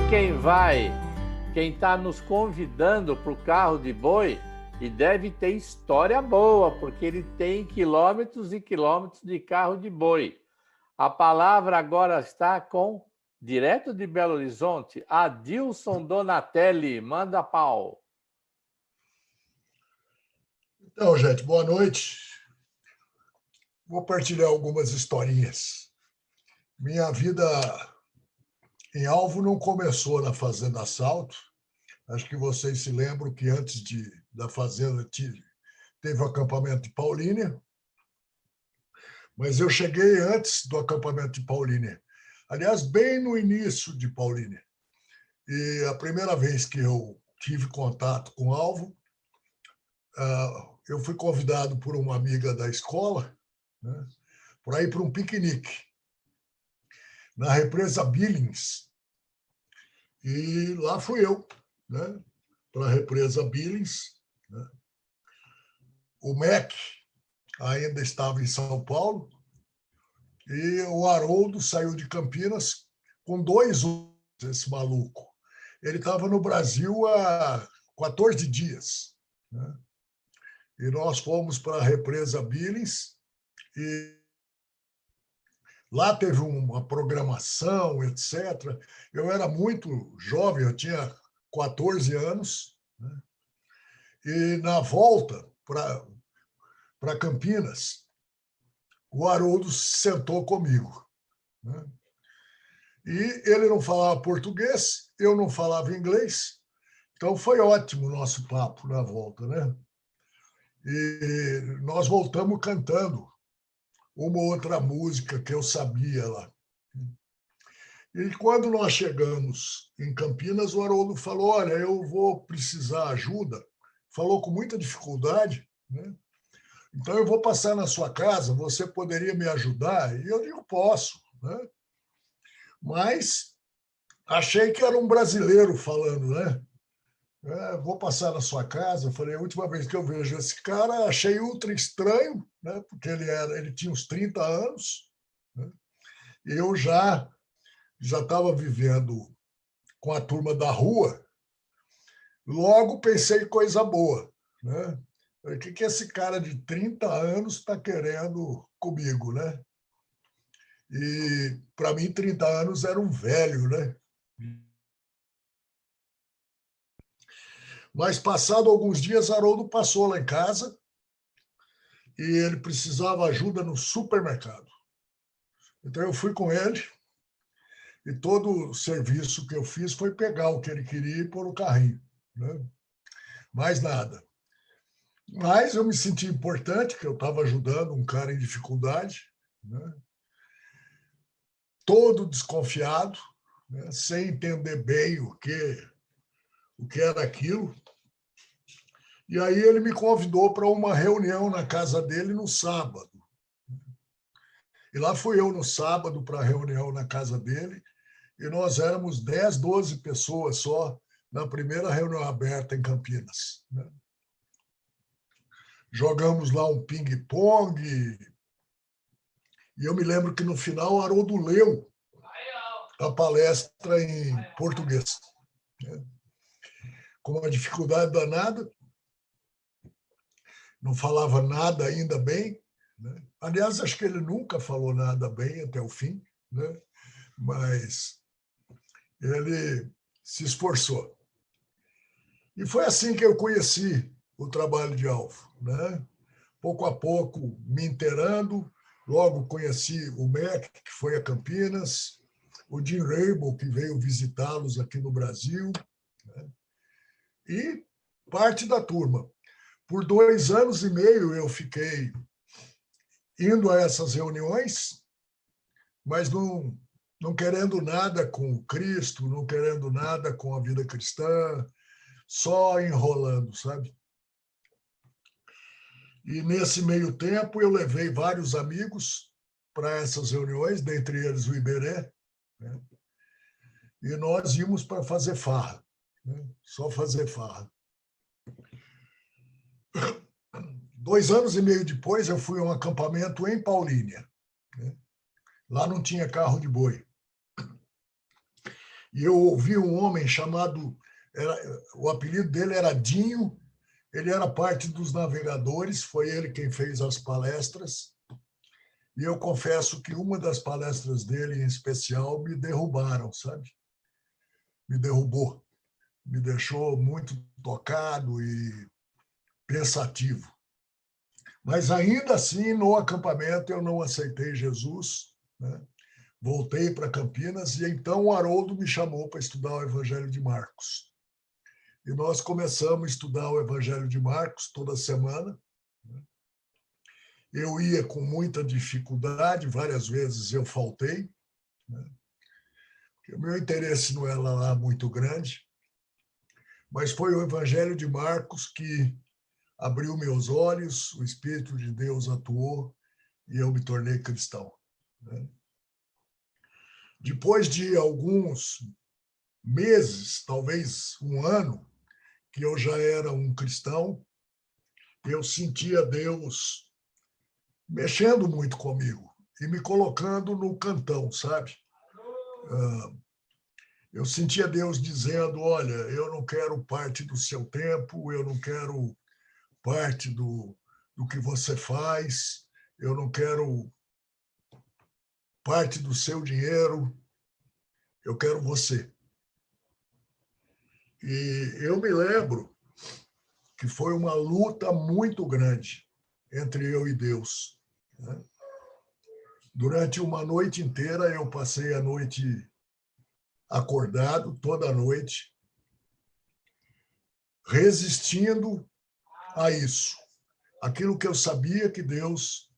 quem está nos convidando para o carro de boi, e deve ter história boa, porque ele tem quilômetros e quilômetros de carro de boi. A palavra agora está com, direto de Belo Horizonte, Adilson Donatelli. Manda pau. Então, gente, boa noite. Vou partilhar algumas historinhas. Minha vida em Alvo não começou na Fazenda Assalto. Acho que vocês se lembram que antes da Fazenda teve o acampamento de Paulínia, mas eu cheguei antes do acampamento de Paulínia. Aliás, bem no início de Paulínia. E a primeira vez que eu tive contato com Alvo, eu fui convidado por uma amiga da escola, né, para ir para um piquenique na represa Billings. E lá fui eu, né, para a represa Billings. Né. O MEC ainda estava em São Paulo e o Haroldo saiu de Campinas com 2 anos, esse maluco. Ele estava no Brasil há 14 dias. Né. E nós fomos para a represa Billings e lá teve uma programação, etc. Eu era muito jovem, eu tinha 14 anos. Né? E na volta para Campinas, o Haroldo sentou comigo. Né? E ele não falava português, eu não falava inglês, então foi ótimo o nosso papo na volta. Né? E nós voltamos cantando uma outra música que eu sabia lá. E quando nós chegamos em Campinas, o Haroldo falou, olha, eu vou precisar ajuda. Falou com muita dificuldade, né? Então eu vou passar na sua casa, você poderia me ajudar? E eu digo, posso. Né? Mas achei que era um brasileiro falando, né? Vou passar na sua casa. Eu falei, a última vez que eu vejo esse cara, achei ultra estranho, né? Porque ele tinha uns 30 anos, né? E eu já estava vivendo com a turma da rua, logo pensei em coisa boa. Né? O que esse cara de 30 anos está querendo comigo? Né? E, para mim, 30 anos era um velho. Né? Mas, passado alguns dias, Haroldo passou lá em casa e ele precisava ajuda no supermercado. Então, eu fui com ele e todo o serviço que eu fiz foi pegar o que ele queria e pôr no carrinho. Né? Mais nada. Mas eu me senti importante, que eu estava ajudando um cara em dificuldade, né? Todo desconfiado, né? Sem entender bem o que era aquilo. E aí ele me convidou para uma reunião na casa dele no sábado. E lá fui eu no sábado para a reunião na casa dele, e nós éramos 10, 12 pessoas só na primeira reunião aberta em Campinas. Né? Jogamos lá um ping-pong, e eu me lembro que no final o Haroldo leu a palestra em português. Né? Com uma dificuldade danada, não falava nada ainda bem. Né? Aliás, acho que ele nunca falou nada bem até o fim, né? Mas ele se esforçou. E foi assim que eu conheci o trabalho de Alvo. Né? Pouco a pouco, me inteirando, logo conheci o MEC, que foi a Campinas, o Jim Rabel, que veio visitá-los aqui no Brasil, né? E parte da turma. Por 2 anos e meio eu fiquei indo a essas reuniões, mas não querendo nada com Cristo, não querendo nada com a vida cristã, só enrolando, sabe? E nesse meio tempo eu levei vários amigos para essas reuniões, dentre eles o Iberê, né? E nós íamos para fazer farra, né? Só fazer farra. 2 anos e meio depois, eu fui a um acampamento em Paulínia. Né? Lá não tinha carro de boi. e eu ouvi um homem chamado, o apelido dele era Dinho, ele era parte dos navegadores, foi ele quem fez as palestras, e eu confesso que uma das palestras dele, em especial, me derrubaram, sabe? Me derrubou, me deixou muito tocado e pensativo. Mas ainda assim, no acampamento, eu não aceitei Jesus, né? Voltei para Campinas e então o Haroldo me chamou para estudar o Evangelho de Marcos. E nós começamos a estudar o Evangelho de Marcos toda semana. Eu ia com muita dificuldade, várias vezes eu faltei, né? O meu interesse não era lá muito grande, mas foi o Evangelho de Marcos que abriu meus olhos, o Espírito de Deus atuou e eu me tornei cristão, né? Depois de alguns meses, talvez um ano, que eu já era um cristão, eu sentia Deus mexendo muito comigo e me colocando no cantão, sabe? Eu sentia Deus dizendo, olha, eu não quero parte do seu tempo, eu não quero parte do que você faz, eu não quero parte do seu dinheiro, eu quero você. E eu me lembro que foi uma luta muito grande entre eu e Deus, né? Durante uma noite inteira, eu passei a noite acordado, toda a noite, resistindo a isso. Aquilo que eu sabia que Deus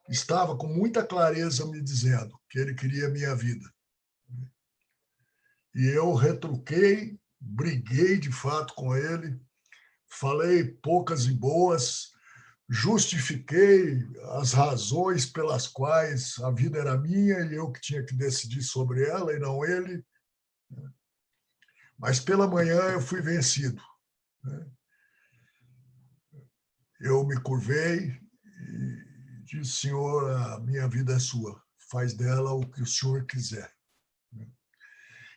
estava com muita clareza me dizendo, que Ele queria a minha vida. E eu retruquei, briguei de fato com Ele, falei poucas e boas, justifiquei as razões pelas quais a vida era minha e eu que tinha que decidir sobre ela e não ele. Mas pela manhã eu fui vencido, né? Eu me curvei e disse, Senhor, a minha vida é sua, faz dela o que o Senhor quiser.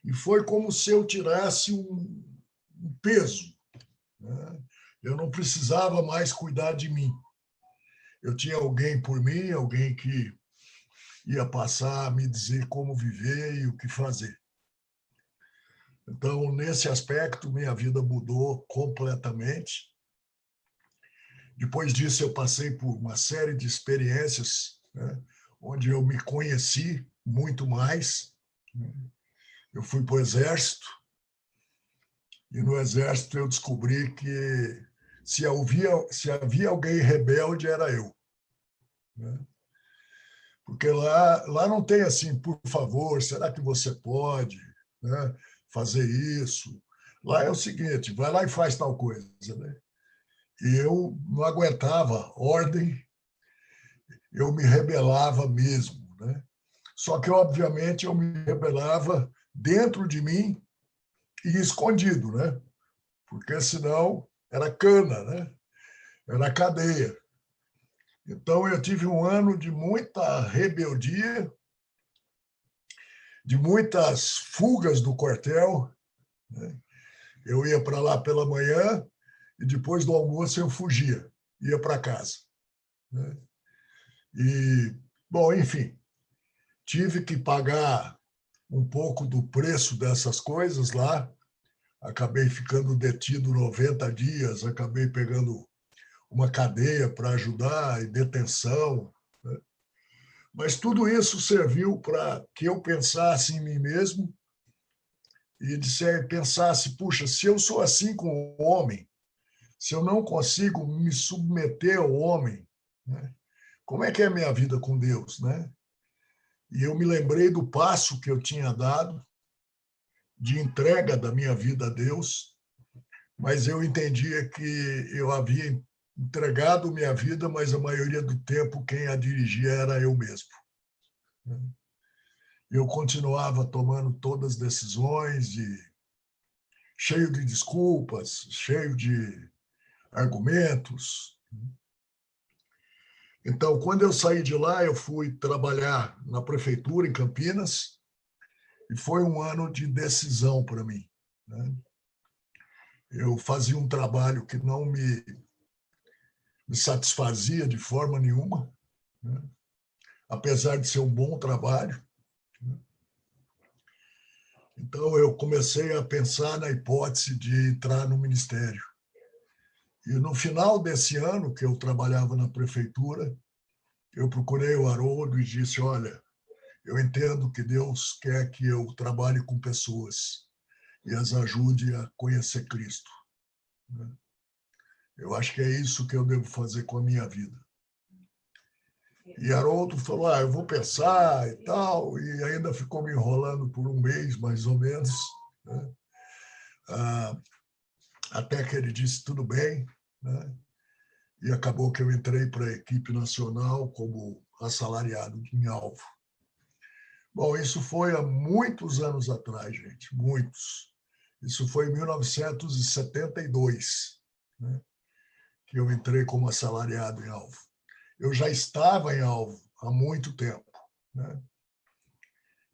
E foi como se eu tirasse um peso, né? Eu não precisava mais cuidar de mim. Eu tinha alguém por mim, alguém que ia passar a me dizer como viver e o que fazer. Então, nesse aspecto, minha vida mudou completamente. Depois disso, eu passei por uma série de experiências, né, onde eu me conheci muito mais. Eu fui para o Exército, e no Exército eu descobri que se havia alguém rebelde, era eu, né? Porque lá não tem assim, por favor, será que você pode, né, fazer isso? Lá é o seguinte, vai lá e faz tal coisa, né? E eu não aguentava ordem, eu me rebelava mesmo, né? Só que, obviamente, eu me rebelava dentro de mim e escondido, né? Porque senão era cana, né? Era cadeia. Então, eu tive um ano de muita rebeldia, de muitas fugas do quartel, né? Eu ia para lá pela manhã e depois do almoço eu fugia, ia para casa, né? E, bom, enfim, tive que pagar um pouco do preço dessas coisas lá, acabei ficando detido 90 dias, acabei pegando uma cadeia para ajudar, e detenção, né? Mas tudo isso serviu para que eu pensasse em mim mesmo e pensasse, puxa, se eu sou assim com o homem, se eu não consigo me submeter ao homem, né, como é que é a minha vida com Deus, né? E eu me lembrei do passo que eu tinha dado de entrega da minha vida a Deus, mas eu entendia que eu havia entregado minha vida, mas a maioria do tempo quem a dirigia era eu mesmo. Eu continuava tomando todas as decisões, cheio de desculpas, cheio de argumentos. Então, quando eu saí de lá, eu fui trabalhar na prefeitura em Campinas. E foi um ano de decisão para mim, né? Eu fazia um trabalho que não me satisfazia de forma nenhuma, né? Apesar de ser um bom trabalho, né? Então, eu comecei a pensar na hipótese de entrar no ministério. E no final desse ano, que eu trabalhava na prefeitura, eu procurei o Haroldo e disse, olha, eu entendo que Deus quer que eu trabalhe com pessoas e as ajude a conhecer Cristo. Eu acho que é isso que eu devo fazer com a minha vida. E Haroldo falou, eu vou pensar e tal, e ainda ficou me enrolando por um mês, mais ou menos, né? Até que ele disse, tudo bem, né? E acabou que eu entrei para a equipe nacional como assalariado em Alvo. Bom, isso foi há muitos anos atrás, gente, muitos. Isso foi em 1972, né, que eu entrei como assalariado em Alvo. Eu já estava em Alvo há muito tempo, né,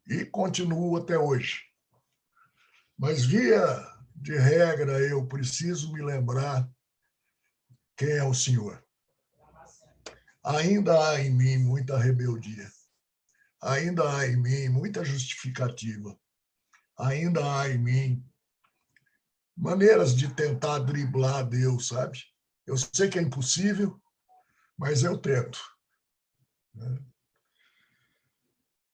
e continuo até hoje. Mas, via de regra, eu preciso me lembrar quem é o Senhor. Ainda há em mim muita rebeldia. Ainda há em mim muita justificativa. Ainda há em mim maneiras de tentar driblar Deus, sabe? Eu sei que é impossível, mas eu tento.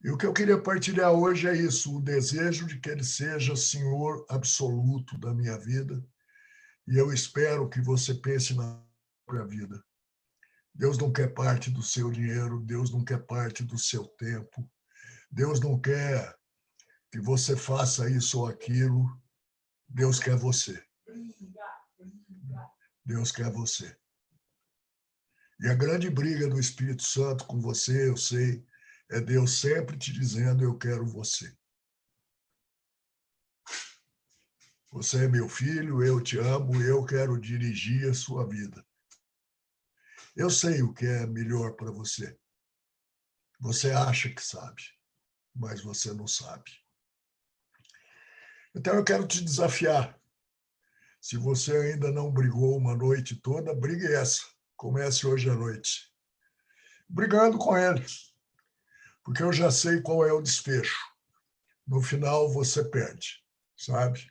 E o que eu queria partilhar hoje é isso, o desejo de que Ele seja Senhor absoluto da minha vida. E eu espero que você pense na própria vida. Deus não quer parte do seu dinheiro, Deus não quer parte do seu tempo, Deus não quer que você faça isso ou aquilo, Deus quer você. Deus quer você. E a grande briga do Espírito Santo com você, eu sei, é Deus sempre te dizendo, eu quero você. Você é meu filho, eu te amo, eu quero dirigir a sua vida. Eu sei o que é melhor para você. Você acha que sabe, mas você não sabe. Então eu quero te desafiar. Se você ainda não brigou uma noite toda, brigue essa. Comece hoje à noite. Brigando com ele. Porque eu já sei qual é o desfecho. No final, você perde, sabe?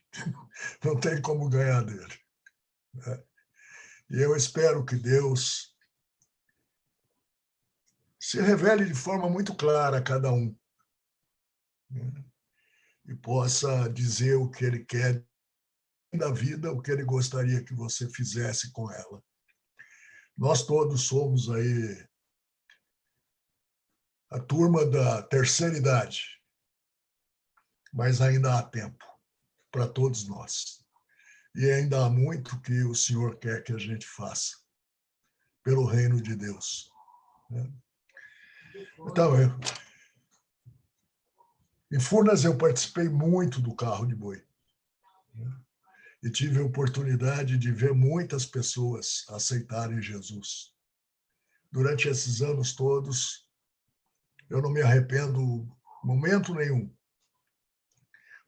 Não tem como ganhar dele. E eu espero que Deus se revele de forma muito clara a cada um, né? E possa dizer o que ele quer da vida, o que ele gostaria que você fizesse com ela. Nós todos somos aí a turma da terceira idade, mas ainda há tempo para todos nós. E ainda há muito que o Senhor quer que a gente faça pelo reino de Deus. Então, em Furnas eu participei muito do carro de boi. E tive a oportunidade de ver muitas pessoas aceitarem Jesus. Durante esses anos todos, eu não me arrependo momento nenhum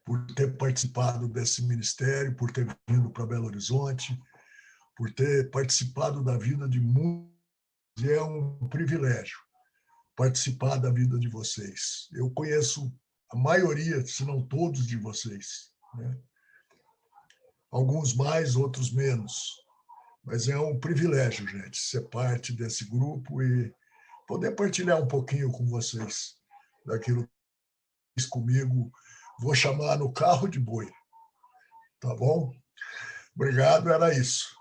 por ter participado desse ministério, por ter vindo para Belo Horizonte, por ter participado da vida de muitos. E é um privilégio participar da vida de vocês. Eu conheço a maioria, se não todos de vocês, né? Alguns mais, outros menos. Mas é um privilégio, gente, ser parte desse grupo e poder partilhar um pouquinho com vocês daquilo que fiz comigo. Vou chamar no carro de boi. Tá bom? Obrigado, era isso.